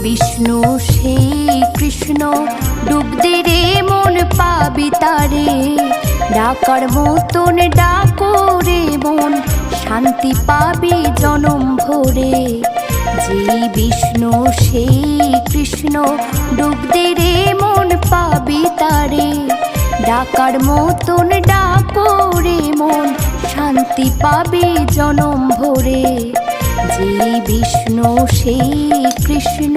বিষ্ণু সেই কৃষ্ণ ডুব দে রে মন পাবি তারে, ডাকার মতন ডাকো রে মন শান্তি পাবি জনম ভরে। যেই বিষ্ণু সেই কৃষ্ণ ডুব দে রে মন পাবি তারে, ডাকার মতন ডাকো রে মন শান্তি পাবি জনম ভরে। যেই বিষ্ণু সেই কৃষ্ণ।